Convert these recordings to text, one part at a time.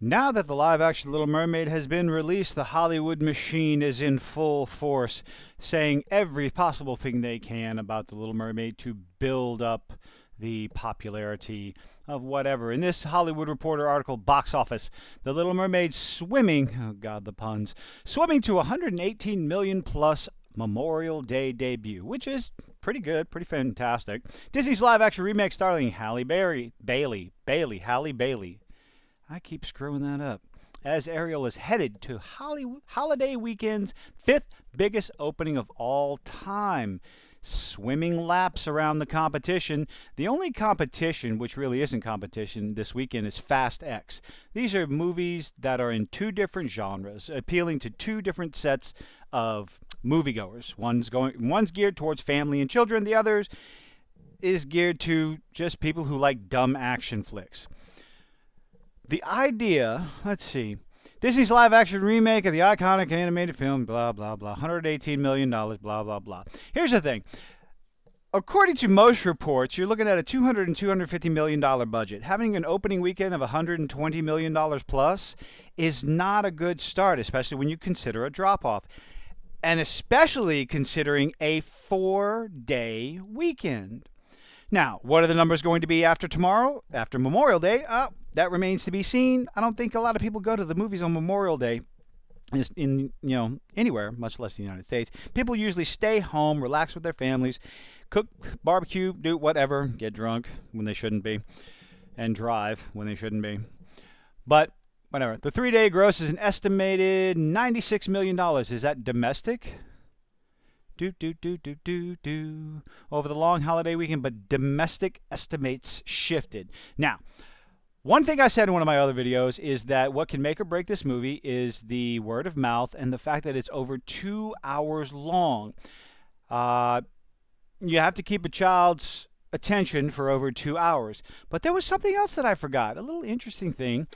Now that the live action Little Mermaid has been released, the Hollywood machine is in full force, saying every possible thing they can about the Little Mermaid to build up the popularity of whatever. In this Hollywood Reporter article, box office, The Little Mermaid swimming, oh God, the puns, swimming to 118 million plus Memorial Day debut, which is pretty good, pretty fantastic. Disney's live action remake starring Halle Bailey. I keep screwing that up. As Ariel is headed to holiday weekend's fifth biggest opening of all time. Swimming laps around the competition. The only competition, which really isn't competition this weekend, is Fast X. These are movies that are in two different genres, appealing to two different sets of moviegoers. One's geared towards family and children. The other is geared to just people who like dumb action flicks. The idea, let's see, Disney's live action remake of the iconic animated film, blah, blah, blah, $118 million, blah, blah, blah. Here's the thing. According to most reports, you're looking at a $200 and $250 million budget. Having an opening weekend of $120 million plus is not a good start, especially when you consider a drop-off. And especially considering a 4-day weekend. Now, what are the numbers going to be after tomorrow, after Memorial Day? That remains to be seen. I don't think a lot of people go to the movies on Memorial Day anywhere, much less the United States. People usually stay home, relax with their families, cook, barbecue, do whatever, get drunk when they shouldn't be, and drive when they shouldn't be. But whatever. The 3-day gross is an estimated $96 million. Is that domestic? Over the long holiday weekend, but domestic estimates shifted. Now, one thing I said in one of my other videos is that what can make or break this movie is the word of mouth and the fact that it's over 2 hours long. You have to keep a child's attention for over 2 hours. But there was something else that I forgot, a little interesting thing.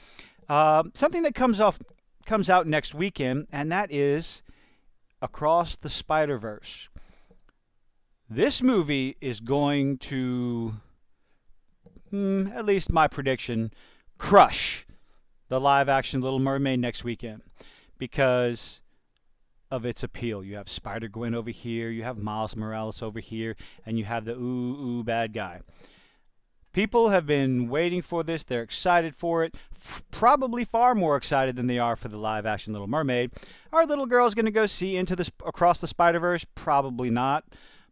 Something that comes out next weekend, and that is Across the Spider-Verse. This movie is going to, at least my prediction, crush the live-action Little Mermaid next weekend because of its appeal. You have Spider-Gwen over here, you have Miles Morales over here, and you have the ooh bad guy. People have been waiting for this. They're excited for it. Probably far more excited than they are for the live-action Little Mermaid. Are little girls going to go see Across the Spider-Verse? Probably not.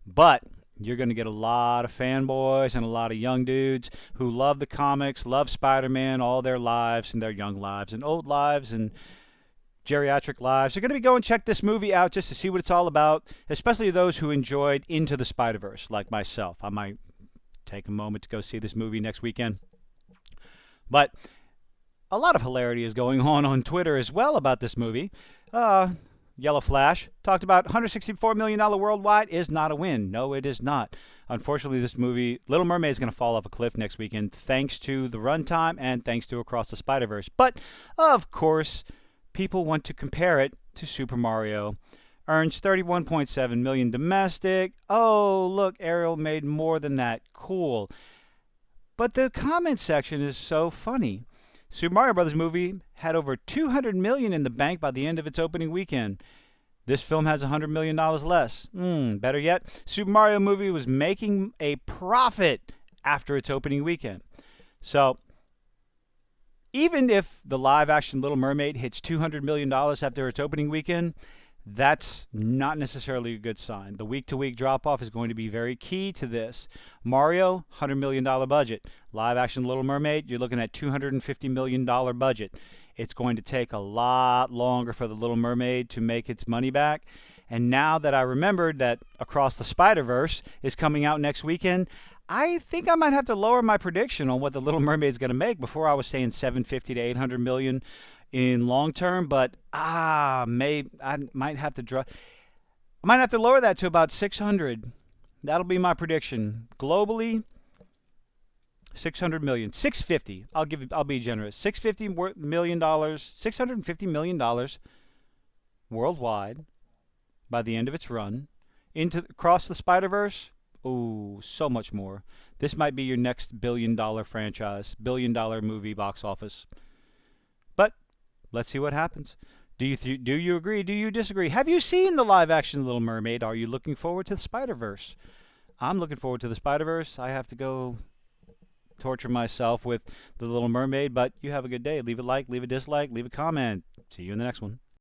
But you're going to get a lot of fanboys and a lot of young dudes who love the comics, love Spider-Man all their lives and their young lives and old lives and geriatric lives. They're going to be going check this movie out just to see what it's all about, especially those who enjoyed Into the Spider-Verse, like myself. I might take a moment to go see this movie next weekend. But a lot of hilarity is going on Twitter as well about this movie. Yellow Flash talked about $164 million worldwide is not a win. No, it is not. Unfortunately, this movie, Little Mermaid, is going to fall off a cliff next weekend thanks to the runtime and thanks to Across the Spider-Verse. But, of course, people want to compare it to Super Mario. Earns $31.7 million domestic. Oh, look, Ariel made more than that. Cool. But the comment section is so funny. Super Mario Brothers movie had over $200 million in the bank by the end of its opening weekend. This film has $100 million less. Better yet, Super Mario movie was making a profit after its opening weekend. So, even if the live-action Little Mermaid hits $200 million after its opening weekend, that's not necessarily a good sign. The week-to-week drop-off is going to be very key to this. Mario, $100 million budget. Live-action Little Mermaid, you're looking at $250 million budget. It's going to take a lot longer for the Little Mermaid to make its money back. And now that I remembered that Across the Spider-Verse is coming out next weekend, I think I might have to lower my prediction on what the Little Mermaid is going to make. Before I was saying 750 to 800 million in long term, but maybe I might have to lower that to about 600. That'll be my prediction. Globally, 600 million, 650. I'll be generous. $650 million, $650 million worldwide by the end of its run. Across the Spider-Verse, oh, so much more. This might be your next billion-dollar franchise, billion-dollar movie box office. But Let's see what happens. Do you agree? Do you disagree? Have you seen the live action Little Mermaid? Are you looking forward to the Spider Verse? I'm looking forward to the Spider Verse. I have to go torture myself with the Little Mermaid, but you have a good day. Leave a like, leave a dislike, leave a comment. See you in the next one.